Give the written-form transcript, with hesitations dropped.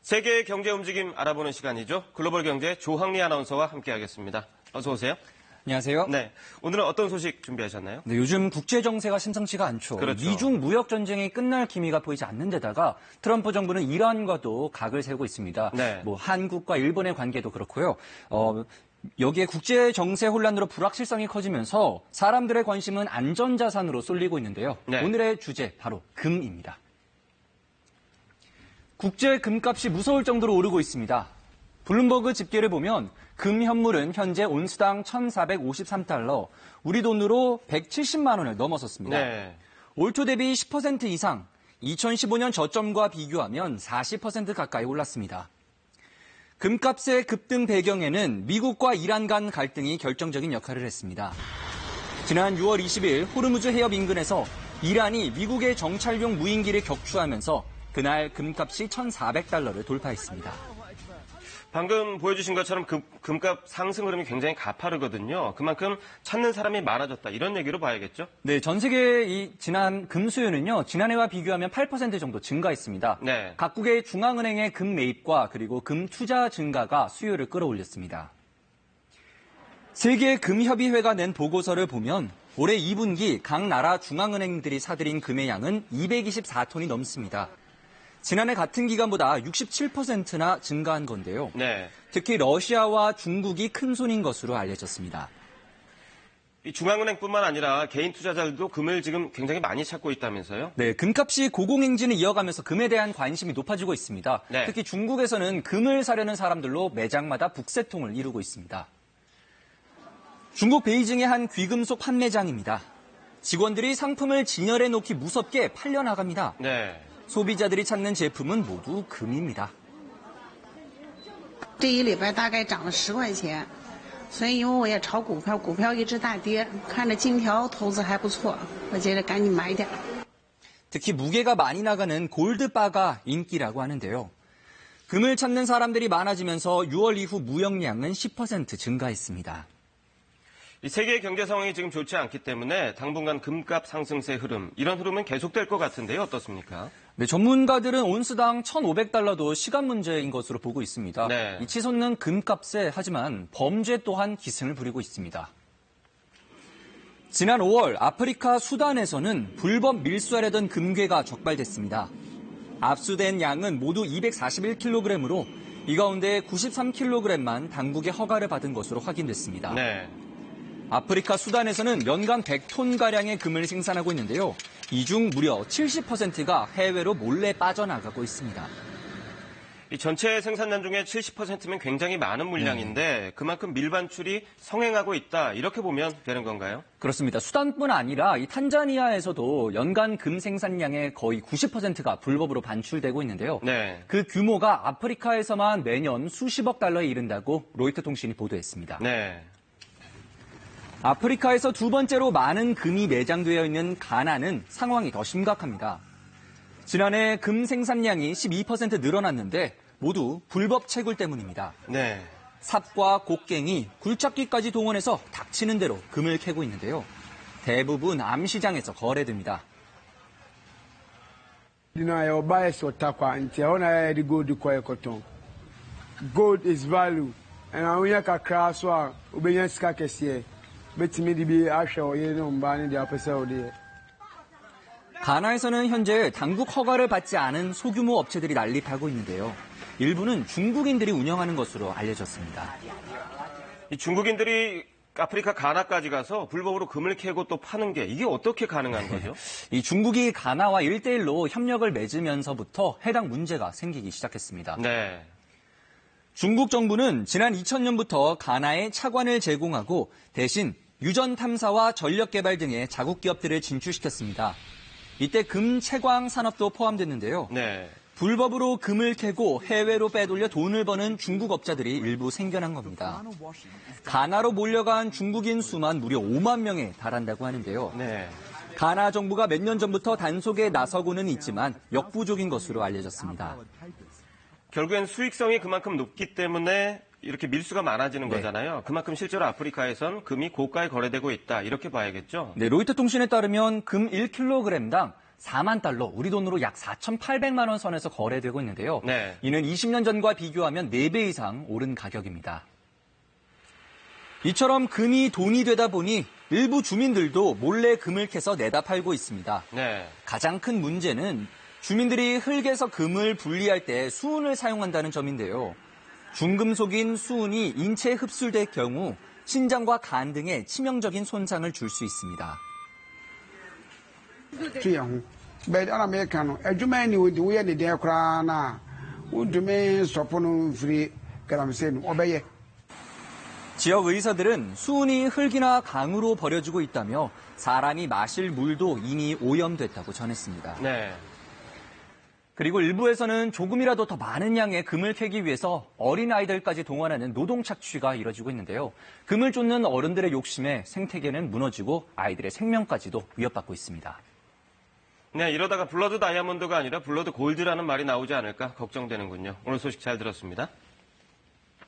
세계의 경제 움직임 알아보는 시간이죠. 글로벌 경제 조항리 아나운서와 함께하겠습니다. 어서 오세요. 안녕하세요. 네, 오늘은 어떤 소식 준비하셨나요? 네, 요즘 국제 정세가 심상치가 않죠. 그렇죠. 미중 무역 전쟁이 끝날 기미가 보이지 않는 데다가 트럼프 정부는 이란과도 각을 세우고 있습니다. 네. 한국과 일본의 관계도 그렇고요. 여기에 국제 정세 혼란으로 불확실성이 커지면서 사람들의 관심은 안전자산으로 쏠리고 있는데요. 네. 오늘의 주제 바로 금입니다. 국제 금값이 무서울 정도로 오르고 있습니다. 블룸버그 집계를 보면 금 현물은 현재 온스당 1,453달러, 우리 돈으로 170만 원을 넘어섰습니다. 네. 올 초 대비 10% 이상, 2015년 저점과 비교하면 40% 가까이 올랐습니다. 금값의 급등 배경에는 미국과 이란 간 갈등이 결정적인 역할을 했습니다. 지난 6월 20일 호르무즈 해협 인근에서 이란이 미국의 정찰용 무인기를 격추하면서 그날 금값이 1,400달러를 돌파했습니다. 방금 보여주신 것처럼 금값 상승 흐름이 굉장히 가파르거든요. 그만큼 찾는 사람이 많아졌다. 이런 얘기로 봐야겠죠? 네, 전 세계의 지난 금 수요는요, 지난해와 비교하면 8% 정도 증가했습니다. 네. 각국의 중앙은행의 금 매입과 그리고 금 투자 증가가 수요를 끌어올렸습니다. 세계금협의회가 낸 보고서를 보면 올해 2분기 각 나라 중앙은행들이 사들인 금의 양은 224톤이 넘습니다. 지난해 같은 기간보다 67%나 증가한 건데요. 네. 특히 러시아와 중국이 큰 손인 것으로 알려졌습니다. 이 중앙은행뿐만 아니라 개인 투자자들도 금을 지금 굉장히 많이 찾고 있다면서요? 네, 금값이 고공행진을 이어가면서 금에 대한 관심이 높아지고 있습니다. 네. 특히 중국에서는 금을 사려는 사람들로 매장마다 북새통을 이루고 있습니다. 중국 베이징의 한 귀금속 판매장입니다. 직원들이 상품을 진열해 놓기 무섭게 팔려나갑니다. 네. 소비자들이 찾는 제품은 모두 금입니다. 这一礼拜大概涨了10块钱，所以因为我也炒股票，股票一直大跌，看着金条投资还不错，我觉得赶紧买点。 특히 무게가 많이 나가는 골드바가 인기라고 하는데요. 금을 찾는 사람들이 많아지면서 6월 이후 무역량은 10% 증가했습니다. 이 세계 경제 상황이 지금 좋지 않기 때문에 당분간 금값 상승세 흐름, 이런 흐름은 계속될 것 같은데요. 어떻습니까? 네, 전문가들은 온스당 1,500달러도 시간 문제인 것으로 보고 있습니다. 네. 이 치솟는 금값에 하지만 범죄 또한 기승을 부리고 있습니다. 지난 5월 아프리카 수단에서는 불법 밀수하려던 금괴가 적발됐습니다. 압수된 양은 모두 241kg으로 이 가운데 93kg만 당국의 허가를 받은 것으로 확인됐습니다. 네. 아프리카 수단에서는 연간 100톤가량의 금을 생산하고 있는데요. 이 중 무려 70%가 해외로 몰래 빠져나가고 있습니다. 이 전체 생산량 중에 70%면 굉장히 많은 물량인데 그만큼 밀반출이 성행하고 있다. 이렇게 보면 되는 건가요? 그렇습니다. 수단뿐 아니라 이 탄자니아에서도 연간 금 생산량의 거의 90%가 불법으로 반출되고 있는데요. 네. 그 규모가 아프리카에서만 매년 수십억 달러에 이른다고 로이터 통신이 보도했습니다. 네. 아프리카에서 두 번째로 많은 금이 매장되어 있는 가나는 상황이 더 심각합니다. 지난해 금 생산량이 12% 늘어났는데 모두 불법 채굴 때문입니다. 네. 삽과 곡괭이, 굴착기까지 동원해서 닥치는 대로 금을 캐고 있는데요. 대부분 암시장에서 거래됩니다. Gold is value. And when kakra so obenya sika kese betimi di bi ahwe oye no mba ni dia pese odi. 가나에서는 현재 당국 허가를 받지 않은 소규모 업체들이 난립하고 있는데요. 일부는 중국인들이 운영하는 것으로 알려졌습니다. 이 중국인들이 아프리카 가나까지 가서 불법으로 금을 캐고 또 파는 게 이게 어떻게 가능한 거죠? 이 중국이 가나와 1대1로 협력을 맺으면서부터 해당 문제가 생기기 시작했습니다. 네. 중국 정부는 지난 2000년부터 가나에 차관을 제공하고 대신 유전 탐사와 전력 개발 등의 자국 기업들을 진출시켰습니다. 이때 금 채광 산업도 포함됐는데요. 네. 불법으로 금을 캐고 해외로 빼돌려 돈을 버는 중국 업자들이 일부 생겨난 겁니다. 가나로 몰려간 중국인 수만 무려 5만 명에 달한다고 하는데요. 네. 가나 정부가 몇 년 전부터 단속에 나서고는 있지만 역부족인 것으로 알려졌습니다. 결국엔 수익성이 그만큼 높기 때문에 이렇게 밀수가 많아지는 거잖아요. 그만큼 실제로 아프리카에선 금이 고가에 거래되고 있다. 이렇게 봐야겠죠? 네, 로이터 통신에 따르면 금 1kg당 4만 달러, 우리 돈으로 약 4,800만 원 선에서 거래되고 있는데요. 네. 이는 20년 전과 비교하면 4배 이상 오른 가격입니다. 이처럼 금이 돈이 되다 보니 일부 주민들도 몰래 금을 캐서 내다 팔고 있습니다. 네. 가장 큰 문제는 주민들이 흙에서 금을 분리할 때 수은을 사용한다는 점인데요. 중금속인 수은이 인체에 흡수될 경우 신장과 간 등에 치명적인 손상을 줄 수 있습니다. tuyahu bɛɛ ana mɛ kan no adwuma ni wo de woyɛ ne deɛ koraa na wodumi sɔpo no mfiri galamsey no ɔbɛyɛ. 지역 의사들은 수은이 흙이나 강으로 버려지고 있다며 사람이 마실 물도 이미 오염됐다고 전했습니다. 네. 그리고 일부에서는 조금이라도 더 많은 양의 금을 캐기 위해서 어린아이들까지 동원하는 노동 착취가 이뤄지고 있는데요. 금을 쫓는 어른들의 욕심에 생태계는 무너지고 아이들의 생명까지도 위협받고 있습니다. 네, 이러다가 블러드 다이아몬드가 아니라 블러드 골드라는 말이 나오지 않을까 걱정되는군요. 오늘 소식 잘 들었습니다.